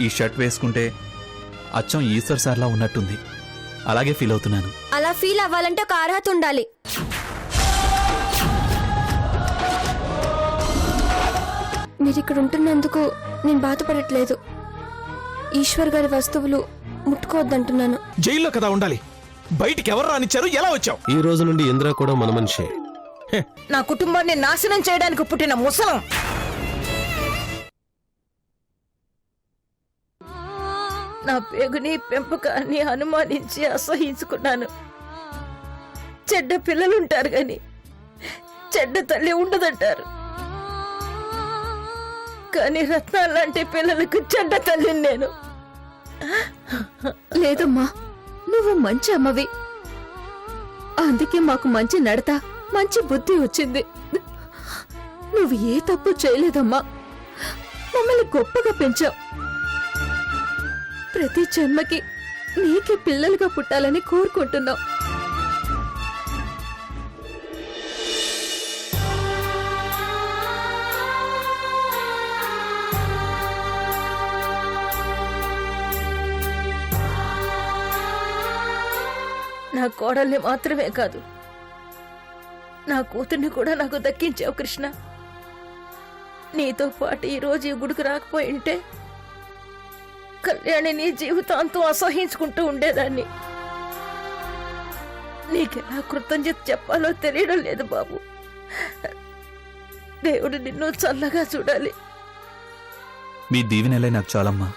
ఈ షర్ట్ వేసుకుంటే అచ్చం ఈశ్వర్ సార్లా ఉన్నట్టుంది. అలాగే ఫీల్ అవుతున్నాను. అలా ఫీల్ అవ్వాలంటే ఒక అర్హత ఉండాలి. మీరు ఇక్కడ ఉంటున్నందుకు నేను బాధపడట్లేదు. ఈశ్వర్ గారి వస్తువులు ముట్టుకోవద్దంటున్నాను. జైల్లో కదా ఉండాలి, బయటికి ఎవరు రానిచ్చారు? ఎలా వచ్చావు? ఈ రోజు నుండి ఇంద్ర కూడా మన మనిషే. నా కుటుంబాన్ని నాశనం చేయడానికి పుట్టిన ముసలం. నా పేగుని పెంపకాన్ని అనుమానించి అసహించుకున్నాను. చెడ్డ పిల్లలుంటారు గాని చెడ్డ తల్లి ఉండదంటారు. కానీ రత్నాలు లాంటి పిల్లలకు చెడ్డ తల్లిని నేను. లేదమ్మా, నువ్వు మంచి అమ్మవి. అందుకే మాకు మంచి నడత, మంచి బుద్ధి వచ్చింది. నువ్వు ఏ తప్పు చేయలేదమ్మా. మమ్మల్ని గొప్పగా పెంచావు. ప్రతి జన్మకి నీకే పిల్లలుగా పుట్టాలని కోరుకుంటున్నావు. నా కోడల్ని మాత్రమే కాదు, నా కూతుర్ని కూడా నాకు దక్కించావు కృష్ణ. నీతో పాటు ఈరోజు ఈ గుడికి రాకపోయింటే కళ్యాణి నీ జీవితాంతం అసహించుకుంటూ ఉండేదాన్ని. నీకెలా కృతజ్ఞత చెప్పాలో తెలియడం లేదు బాబు. దేవుడు నిన్ను చల్లగా చూడాలి. మీ దీవెనలే నాకు చాలమ్మా.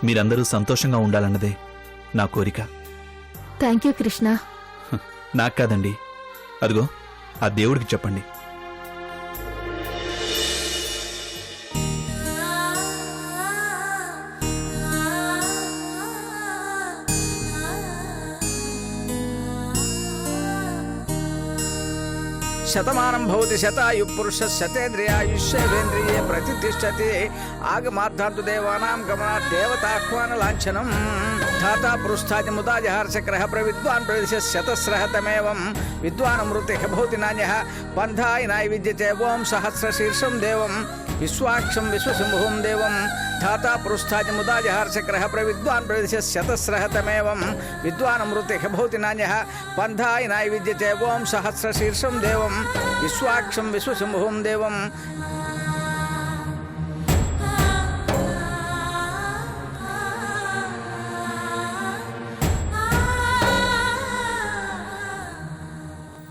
మీరందరూ సంతోషంగా ఉండాలన్నదే నా కోరిక. Thank you Krishna. నాకు కాదండి, అదిగో ఆ దేవుడికి చెప్పండి. శతమానం భవతి శతాయు పురుష శతేంద్రియాయుష్యేంద్రియే ప్రతిష్టతి. ఆగమార్థాంతు దేవానాం గమనాత్ దేవతాహ్వాన లాంఛనం. ధాతా పృష్ఠాది ముదాజహార్షగ్రహ ప్రవిద్వాన్ ప్రవిశ శతస్రహతమేవం విద్వాన్ మృతి భవతి నాన్యః పంథాయినాయ విద్యతే ఓం సహస్రశీర్షం దేవం విశ్వాక్షం విశ్వశంభుం దేవం. ధాతా పృష్ఠాది ముదాజహార్షగ్రహ ప్రవిద్వాన్ ప్రవిశ శతస్రహతమేవం విద్వాన్ మృతి భవతి నాన్యః పంథాయినాయ విద్యతే ఓం సహస్రశీర్షం దేవం విశ్వాక్షం విశ్వశంభుం దేవం.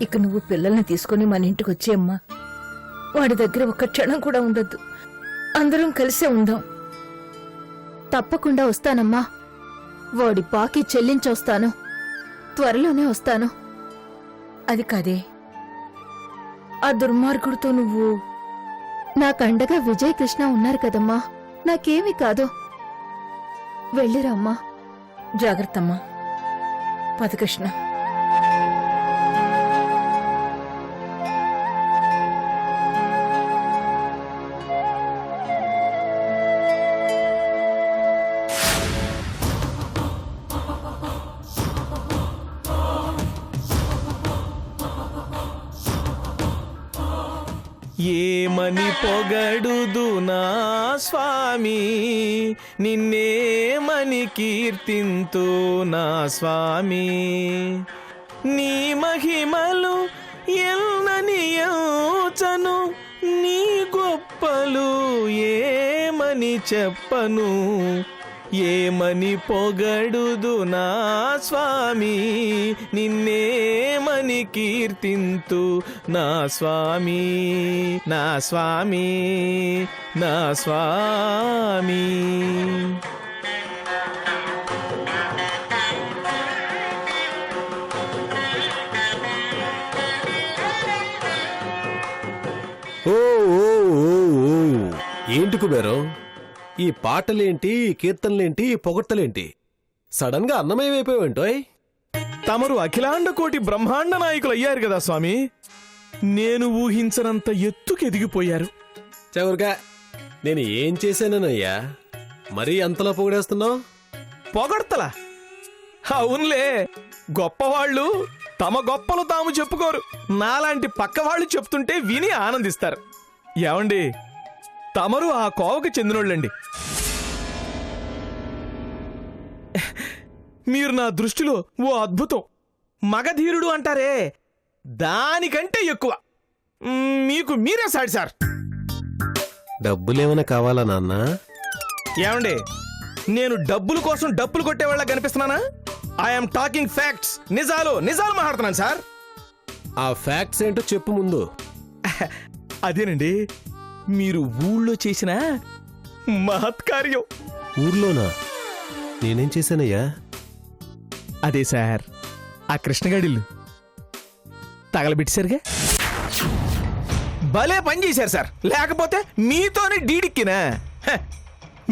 ఇక నువ్వు పిల్లల్ని తీసుకుని మన ఇంటికి వచ్చేయమ్మా. వాడి దగ్గర ఒక్క క్షణం కూడా ఉండొద్దు. అందరం కలిసే ఉందాం. తప్పకుండా వస్తానమ్మా. వాడి బాకీ చెల్లించొస్తాను. త్వరలోనే వస్తాను. అది కాదే, ఆ దుర్మార్గుడితో నువ్వు. నాకండగా విజయ్ కృష్ణ ఉన్నారు కదమ్మా, నాకేమీ కాదు. వెళ్ళిరమ్మా. జాగ్రత్తమ్మా. పద కృష్ణ. ఏమని పొగడుదు నా స్వామి, నిన్నేమని కీర్తింతు నా స్వామి. నీ మహిమలు ఎల్నని యోచను, నీ గొప్పలు ఏమని చెప్పను. ఏమని పొగడుదు నా స్వామి, నిన్నేమని కీర్తింతు నా స్వామి. నా స్వామి, నా స్వామి. ఓ ఓ ఓ ఓ ఏంటి కుబేరం, ఈ పాటలేంటి, కీర్తనలేంటి, పొగట్టలేంటి? సడన్ గా అన్నమయమైపోయావేంటోయ్? తమరు అఖిలాండ కోటి బ్రహ్మాండ నాయకులు అయ్యారు కదా స్వామి. నేను ఊహించనంత ఎత్తుకు ఎదిగిపోయారు. చవరుగా నేను ఏం చేశానయ్యా, మరీ అంతలా పొగిడేస్తున్నావు? పొగడ్తలా? అవునులే, గొప్పవాళ్ళు తమ గొప్పలు తాము చెప్పుకోరు. నాలాంటి పక్కవాళ్ళు చెప్తుంటే విని ఆనందిస్తారు. ఏమండి, తమరు ఆ కోవకు చెందినోళ్ళండి. మీరు నా దృష్టిలో ఓ అద్భుతం. మగధీరుడు అంటారే, దానికంటే ఎక్కువ. మీకు మీరే సాటి సార్. డబ్బులేమైనా కావాలా నాన్న? ఏమండి, నేను డబ్బుల కోసం డప్పులు కొట్టేవాళ్ళ కనిపిస్తున్నానా? I'm talking facts. నిజాలు మాట్లాడుతున్నాను సార్. ఆ ఫ్యాక్ట్స్ ఏంటో చెప్పు ముందు. అదేనండి, మీరు ఊళ్ళో చేసిన మహత్కార్యం. ఊర్లోనా? నేనేం చేశానయ్యా? అదే సార్, ఆ కృష్ణగాడిల్లు తగలబెట్టారుగా. భలే పని చేశారు సార్. లేకపోతే మీతోనే డీడిక్కినా. హ,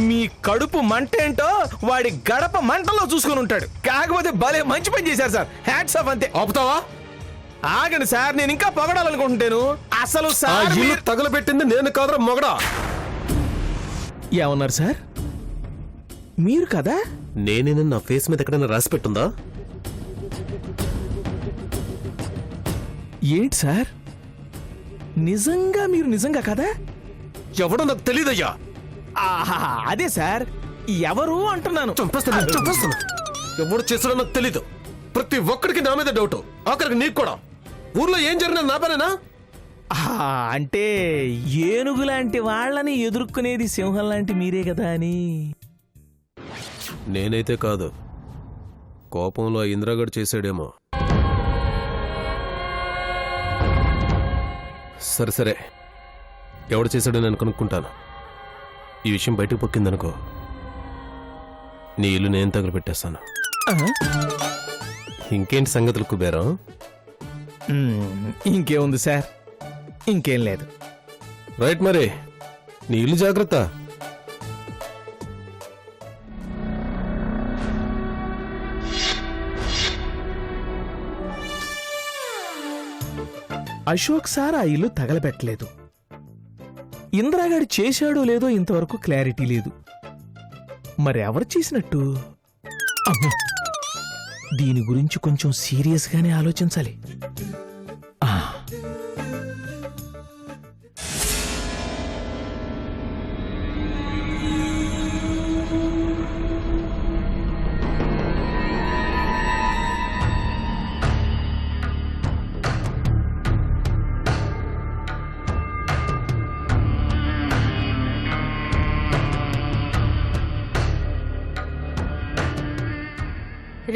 మీ కడుపు మంట ఏంటో వాడి గడప మంటలో చూసుకొని ఉంటాడు. కాకపోతే భలే మంచి పని చేశారు సార్. Hats off. అంతే. ఆపుతావా? ఆగండి సార్, నేను ఇంకా పొగడాలనుకుంటున్నాను. అసలు ఆ సార్ ఇల్లు తగలబెట్టింది నేను కాదురా మొగడా. ఏమన్నారు సార్? మీరు కదా? నేనేనా నా ఫేస్ మీద ఎక్కడైనా రాసి పెట్టుందా? ఏంటి సార్, నిజంగా మీరు నిజంగా కదా? ఎవడో నాకు తెలీదయ్యా. ఆహా, అదే సార్, ఎవరు అంటున్నాను. చంపేస్తాను. ఎవడు చేసాడో నాకు తెలీదు. ప్రతి ఒక్కడికి నా మీద డౌట్, ఆఖరికి నీకు కూడా. ఊర్లో ఏం జరిగినా నా పనేనా? అంటే ఏనుగు లాంటి వాళ్ళని ఎదుర్కొనేది సింహం లాంటి మీరే కదా అని. నేనైతే కాదు, కోపంలో ఇంద్రగఢ్ చేశాడేమో. సరే, ఎవడు చేశాడో నేను కనుక్కుంటాను. ఈ విషయం బయటకు పొక్కిందనుకో, నీ ఇల్లు నేను తగలబెట్టేస్తాను. ఇంకేంటి సంగతులు కుబేరం? ఇంకేముంది సార్, ఇంకేం లేదు. రైట్, మరి నీ ఇల్లు జాగ్రత్త. అశోక్ సార్ ఆ ఇల్లు తగలబెట్టలేదు. ఇందిరాగాడు చేశాడో లేదో ఇంతవరకు క్లారిటీ లేదు. మరి ఎవరు చేసినట్టు? అమ్మో, దీని గురించి కొంచెం సీరియస్గానే ఆలోచించాలి.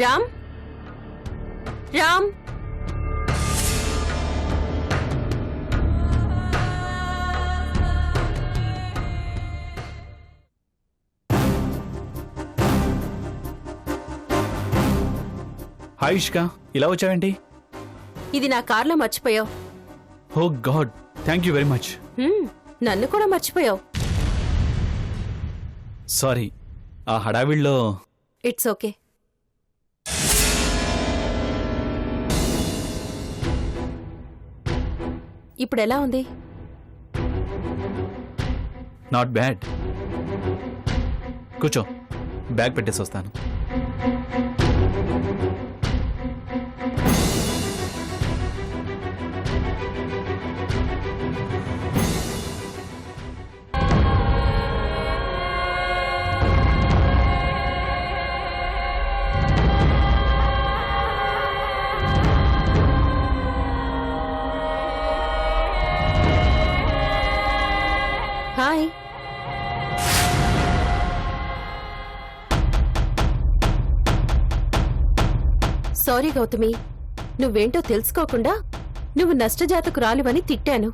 రామ్, రామ్, హాయ్ ఇష్కా, ఇలా వచ్చావేంటి? ఇది నా కార్లో మర్చిపోయావు. Oh god, thank you very much. నన్ను కూడా మర్చిపోయావు. సారీ, ఆ హడావిడిలో. It's okay. ఇప్పుడు ఎలా ఉంది? Not bad. కూర్చో, బ్యాగ్ పెట్టేసి వస్తాను. హాయ్. సారీ గౌతమి, నువ్వేంటో తెలుసుకోకుండా నువ్వు నష్టజాతకురాలివని తిట్టాను.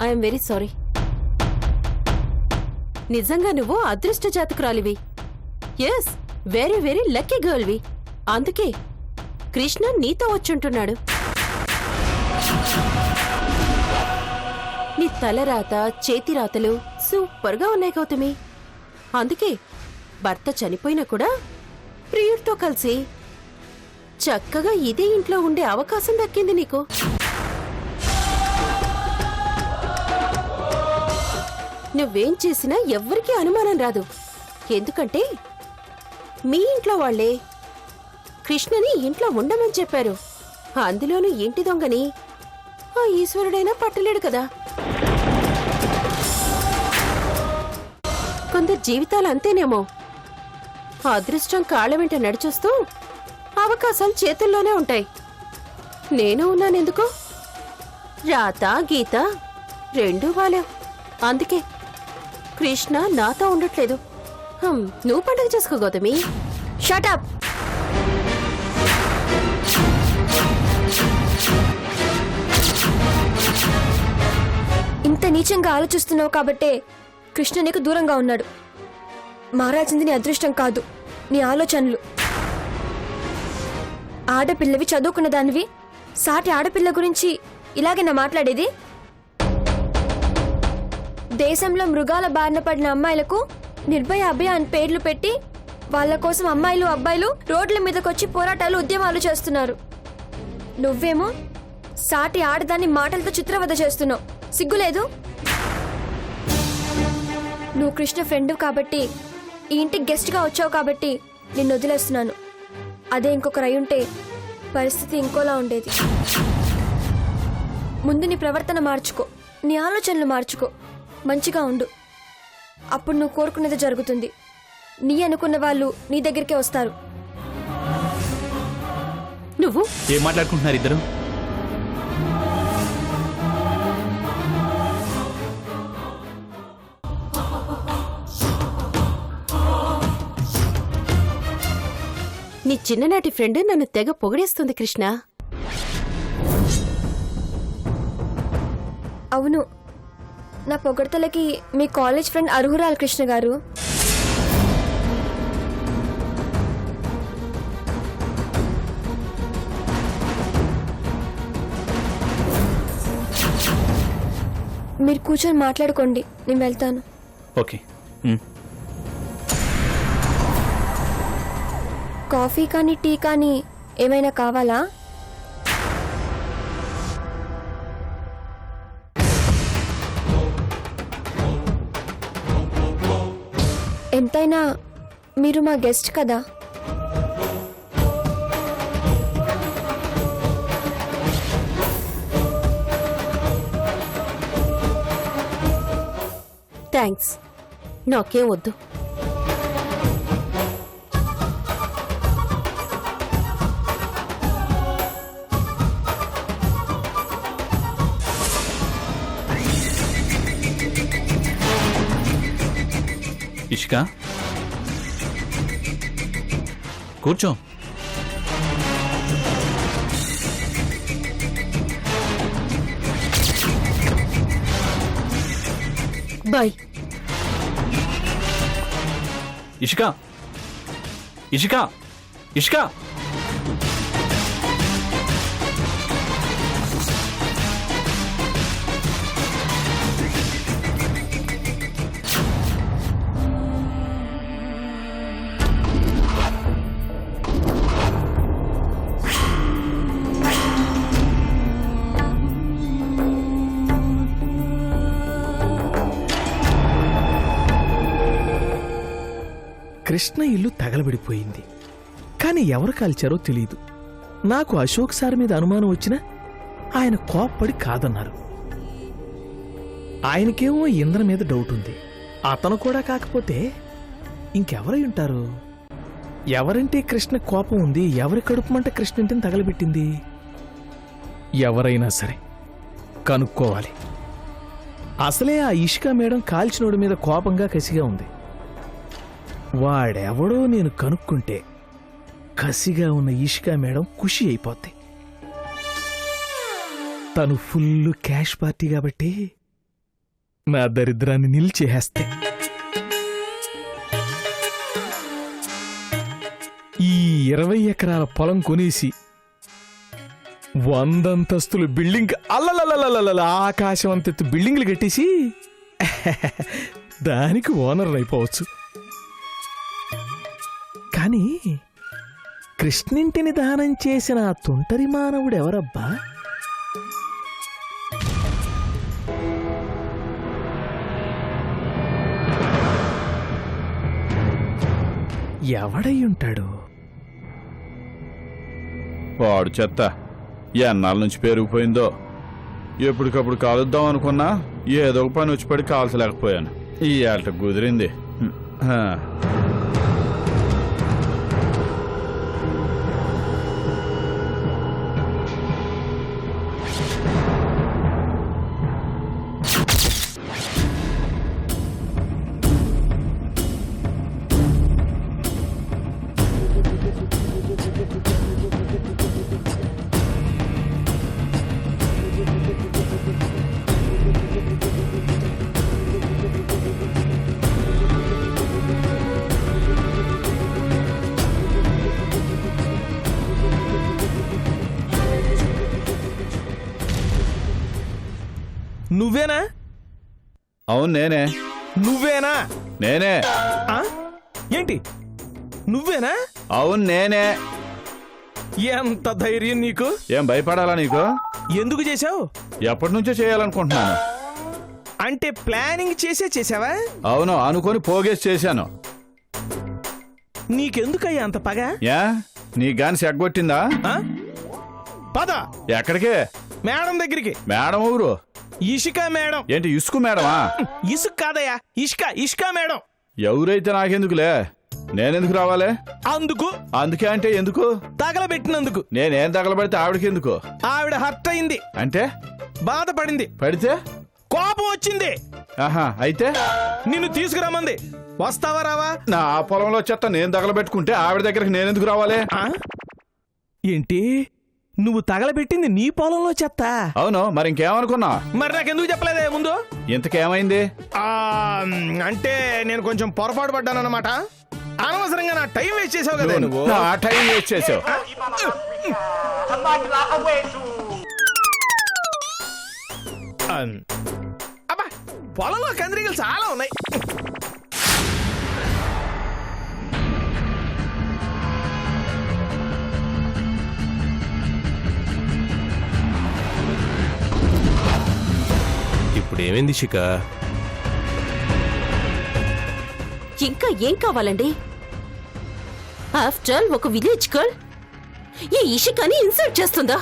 I'm very sorry. నిజంగా నువ్వు అదృష్ట జాతకురాలివి. ఎస్, వెరీ వెరీ లక్కీ గర్ల్వి. అందుకే కృష్ణ నీతో వచ్చుంటున్నాడు. నీ తలరాత, చేతిరాతలు సూపర్గా ఉన్నాయి గౌతమి. అందుకే భర్త చనిపోయినా కూడా ప్రియుడితో కలిసి చక్కగా ఇదే ఇంట్లో ఉండే అవకాశం దక్కింది నీకు. నువ్వేం చేసినా ఎవ్వరికీ అనుమానం రాదు. ఎందుకంటే మీ ఇంట్లో వాళ్లే కృష్ణని ఇంట్లో ఉండమని చెప్పారు. అందులోనూ ఇంటి దొంగని ఆ ఈశ్వరుడైనా పట్టలేడు కదా. కొందరు జీవితాలు అంతేనేమో. అదృష్టం కాళ్ళ వెంట నడిచొస్తూ అవకాశాలు చేతుల్లోనే ఉంటాయి. నేను ఉన్నానెందుకు? రాత గీత రెండూ వాలేవు. అందుకే కృష్ణ నాతో ఉండట్లేదు. నువ్వు పండుగ చేసుకో గౌతమి. షటప్. ఇంత నీచంగా ఆలోచిస్తున్నావు కాబట్టే కృష్ణ నీకు దూరంగా ఉన్నాడు. మారాల్సింది నీ అదృష్టం కాదు, నీ ఆలోచనలు. ఆడపిల్లవి, చదువుకున్న దానివి, సాటి ఆడపిల్ల గురించి ఇలాగేనా మాట్లాడేది? దేశంలో మృగాల బారిన పడిన అమ్మాయిలకు నిర్భయ అభయ అని పేర్లు పెట్టి వాళ్ళ కోసం అమ్మాయిలు అబ్బాయిలు రోడ్ల మీదకొచ్చి పోరాటాలు ఉద్యమాలు చేస్తున్నారు. నువ్వేమో సాటి ఆడదాన్ని మాటలతో చిత్రవద చేస్తున్నావు. సిగ్గులేదు? నువ్వు కృష్ణ ఫ్రెండ్ కాబట్టి, ఈ ఇంటికి గెస్ట్గా వచ్చావు కాబట్టి నిన్ను వదిలేస్తున్నాను. అదే ఇంకొకరు అయ్యుంటే పరిస్థితి ఇంకోలా ఉండేది. ముందు నీ ప్రవర్తన మార్చుకో, నీ ఆలోచనలు మార్చుకో, మంచిగా ఉండు. అప్పుడు నువ్వు కోరుకున్నది జరుగుతుంది. నీ అనుకున్న వాళ్ళు నీ దగ్గరికే వస్తారు. నువ్వు ఏం మాట్లాడుకుంటున్నారు ఇద్దరు? నీ చిన్ననాటి ఫ్రెండ్ నన్ను తెగ పొగిడేస్తుంది కృష్ణ. అవును, నా పొగడ్తలకి మీ కాలేజ్ ఫ్రెండ్ అర్హురాలు కృష్ణ గారు. మీరు కూర్చొని మాట్లాడుకోండి, నేను వెళ్తాను. ఓకే. కాఫీ కానీ టీ కానీ ఏమైనా కావాలా? ఎంతైనా మీరు మా గెస్ట్ కదా. థ్యాంక్స్, నాకేం వద్దు. ఇష్క, కూర్చో. బాయ్. ఇష్క, ఇష్క, ఇష్క. కృష్ణ ఇల్లు తగలబడిపోయింది. కానీ ఎవరు కాల్చారో తెలియదు. నాకు అశోక్ సార్ మీద అనుమానం వచ్చినా ఆయన కోప్పడి కాదన్నారు. ఆయనకేమో ఇంద్ర మీద డౌట్ ఉంది. అతను కూడా కాకపోతే ఇంకెవరై ఉంటారు? ఎవరంటే కృష్ణ కోపం ఉంది, ఎవరి కడుపుమంట కృష్ణ ఇంటిని తగలబెట్టింది? ఎవరైనా సరే కనుక్కోవాలి. అసలే ఆ ఇష్క మేడం కాల్చినోడి మీద కోపంగా కసిగా ఉంది. వాడెవడో నేను కనుక్కుంటే కసిగా ఉన్న ఇష్క మేడం ఖుషి అయిపోద్ది. తను ఫుల్ క్యాష్ పార్టీ కాబట్టి నా దరిద్రాన్ని నిలిచేస్తే ఈ 20 ఎకరాల పొలం కొనేసి 100 అంతస్తులు బిల్డింగ్, అల్లలల్లల ఆకాశం అంతెత్తు బిల్డింగ్లు కట్టేసి దానికి ఓనర్ అయిపోవచ్చు. కానీ కృష్ణింటిని దానం చేసిన ఆ తుంటరి మానవుడు ఎవరబ్బా? ఎవడై ఉంటాడు? వాడు చెత్త ఎన్నాళ్ళ నుంచి పెరిగిపోయిందో. ఎప్పటికప్పుడు కాలుద్దాం అనుకున్నా ఏదో ఒక పని వచ్చి పడి కాల్చలేకపోయాను. ఈ ఏళ్ళ కుదిరింది. నువ్వేనా? అవును నేనే. నువ్వేనా? నేనే. ఆ? ఏంటి నువ్వేనా? అవును నేనే. ఎంత ధైర్యం నీకు? ఏం భయపడాలా నీకు? ఎందుకు చేసావు? ఎప్పటి నుంచో చేయాలనుకుంటున్నాను. అంటే ప్లానింగ్ చేసావా? అవును, అనుకొని పోగేసి చేశాను. నీకెందుకయ్యా అంత పగ? యా, నీ గాని సెగ్గొట్టిందా? ఆ? పద. ఎక్కడికి? మేడం దగ్గరికి. మేడం ఊరు? ఇసుక మేడం. ఏంటి ఇసుకు మేడమా? ఇసుక కాదయ్యా, ఇసుక మేడం. ఎవరైతే నాకెందుకులే, నేనెందుకు రావాలి? అందుకే అంటే ఎందుకు? తగలబెట్టినందుకు. నేనేం తగలబెడితే ఆవిడకి ఎందుకు? ఆవిడ హర్ట్ అయింది. అంటే? బాధపడింది. పడితే? కోపం వచ్చింది. ఆహా, అయితే నిన్ను తీసుకురామంది. వస్తావా రావా? నా పొలంలో చెత్త నేను తగలబెట్టుకుంటే ఆవిడ దగ్గరికి నేనెందుకు రావాలి? ఏంటి నువ్వు తగలబెట్టింది నీ పొలంలో చెత్త? అవును, మరి ఇంకేమనుకున్నా? మరి నాకెందుకు చెప్పలేదే ముందు? ఇంతకేమైంది? అంటే నేను కొంచెం పొరపాటు పడ్డానన్నమాట. అనవసరంగా నా టైం వేస్ట్ చేసావు కదా నువ్వు. నా టైం వేస్ట్ చేసావు. అబ్బా, పొలంలో కందిరీగలు చాలా ఉన్నాయి. ఇప్పుడు ఏమైంది శిఖ? ఇంకా ఏం కావాలండి? ఆఫ్టర్ ఒక విలేజ్ గర్ల్ ఈ ఇషికాని ఇన్సల్ట్ చేస్తుందా?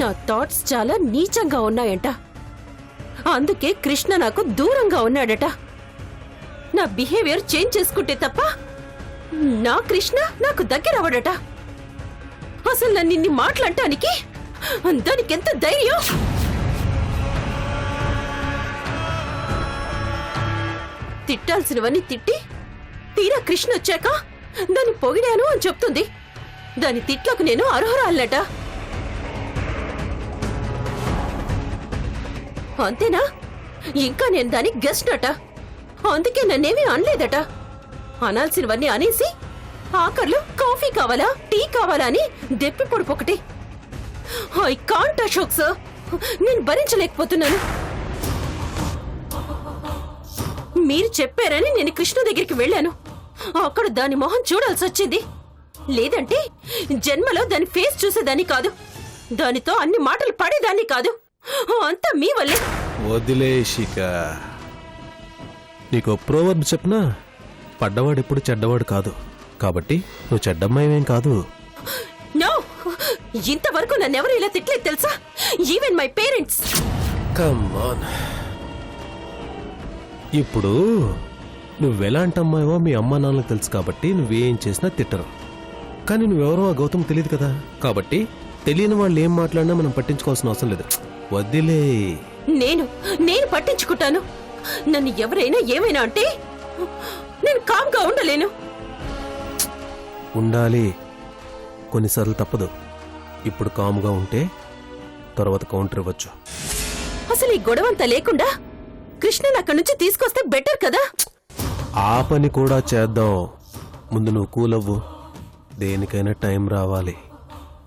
నా థాట్స్ చాలా నీచంగా ఉన్నాయంట. అందుకే కృష్ణ నాకు దూరంగా ఉన్నాడట. నా బిహేవియర్ చేంజ్ చేసుకుంటే తప్ప నా కృష్ణ నాకు దగ్గర అవ్వడట. అసలు నన్ను ఇన్ని మాట్లాడటానికి దానికెంత ధైర్యం? తిట్టాల్సినవన్నీ తిట్టి తీరా కృష్ణ వచ్చాక దాన్ని పొగిడాను అని చెప్తుంది. దాని తిట్లకు నేను అర్హురాలట. అంతేనా? ఇంకా నేను దాని గెస్ట్ అట. అందుకే నన్నేమీ అనలేదట. అనాల్సినవన్నీ అనేసి ఆఖర్లు కాఫీ కావాలా టీ కావాలా అని దెప్పి పొడుపొకటి. ఐ కాంట్ అశోక్ సార్, నేను భరించలేకపోతున్నాను. మీరు చెప్పారని నేను కృష్ణ దగ్గరికి వెళ్ళాను. అక్కడ దాని మొహం చూడాల్సి వచ్చింది. లేదంటే జన్మలో దాని ఫేస్ చూసేదాన్ని కాదు. దానితో అన్ని మాటలు పడేదాన్ని కాదు. అంతా మీ వల్లే. వదిలే శిఖ. నీకు ప్రోవర్బ్ చెప్పనా? పడ్డవాడు ఎప్పుడు చెడ్డవాడు కాదు. కాబట్టి నువ్వు చెడ్డమ్మాయేం కాదు. నో, ఇంతవరకు నన్నెవరు ఇలా తిట్టలేదు తెలుసా? Even my parents. Come on. ఇప్పుడు నువ్వెలాంటి అమ్మాయివో మీ అమ్మా నాన్నలకు తెలుసు కాబట్టి నువ్వేం చేసినా తిట్టరు. కానీ నువ్వెవరో ఆ గౌతమ్ తెలియదు కదా. కాబట్టి తెలియని వాళ్ళు ఏం మాట్లాడినా మనం పట్టించుకోవాల్సిన అవసరం లేదు. వదిలే. నేను పట్టించుకుంటాను. నన్ను ఎవరైనా ఏమైనా అంటే నేను కామ్గా ఉండలేను. ఉండాలి, కొన్నిసార్లు తప్పదు. ఇప్పుడు కామ్గా ఉంటే తర్వాత కౌంటర్ ఇవ్వచ్చు. అసలు ఈ గొడవంతా లేకుండా కృష్ణని అక్కడి నుంచి తీసుకొస్తే బెటర్ కదా. ఆ పని కూడా చేద్దాం. ముందు నువ్వు కూల్ అవ్వు. దేనికైనా టైం రావాలి.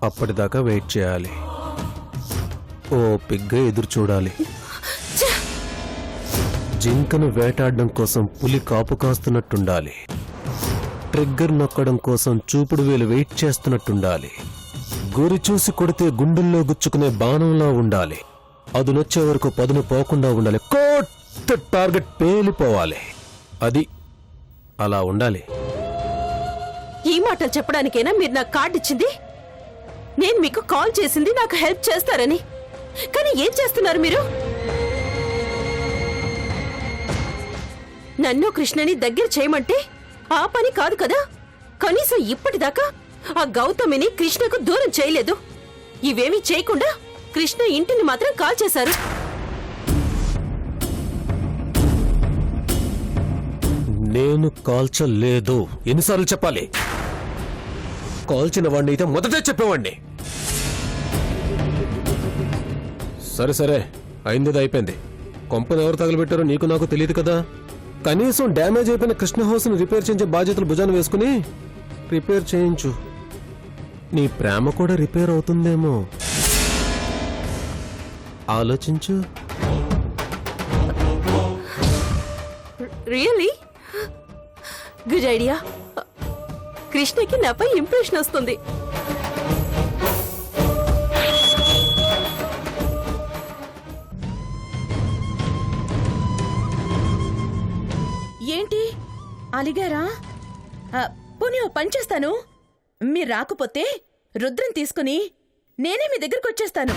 అప్పటిదాకా వెయిట్ చేయాలి. ఓ పిగ్గా ఎదురు చూడాలి. జింకను వేటాడడం కోసం పులి కాపు కాస్తున్నట్టుండాలి. ట్రిగ్గర్ నొక్కడం కోసం చూపుడు వేలు వెయిట్ చేస్తున్నట్టుండాలి. గురి చూసి కొడితే గుండెల్లో గుచ్చుకునే బాణంలా ఉండాలి. అదునొచ్చే వరకు పదును పోకుండా ఉండాలి. కొత్త టార్గెట్ పేలిపోవాలి. అది అలా ఉండాలి. ఈ మాటలు చెప్పడానికైనా మీరు నాకు కార్డు ఇచ్చింది? నేను మీకు కాల్ చేసింది నాకు హెల్ప్ చేస్తారని. కానీ ఏం చేస్తున్నారు మీరు? నన్ను కృష్ణని దగ్గర చేయమంటే ఆ పని కాదు కదా. కనీసం ఇప్పటిదాకా ఆ గౌతమిని కృష్ణకు దూరం చేయలేదు. ఇవేమీ చేయకుండా కృష్ణ ఇంటిని మాత్రం కాల్ చేశారు. నేను కాల్చలేదు. ఎన్నిసార్లు చెప్పాలి? కాల్చిన వాడిని అయితే మొదటే చెప్పేవాడిని. సరే సరే, అయింది అయిపోయింది. కొంపను ఎవరు తగలబెట్టారో నీకు నాకు తెలియదు కదా. కనీసం డ్యామేజ్ అయిపోయిన కృష్ణ హౌస్ని రిపేర్ చేయించే బాధ్యతలు భుజాన్ని వేసుకుని రిపేర్ చేయించు. నీ ప్రేమ కూడా రిపేర్ అవుతుందేమో. ఆలోచించు. Really good idea. కృష్ణకి నాపై ఇంప్రెషన్ వస్తుంది. ఏంటి అలిగారా? పోనీ ఓ పని చేస్తాను, మీరు రాకపోతే రుద్రం తీసుకుని నేనే మీ దగ్గరకు వచ్చేస్తాను.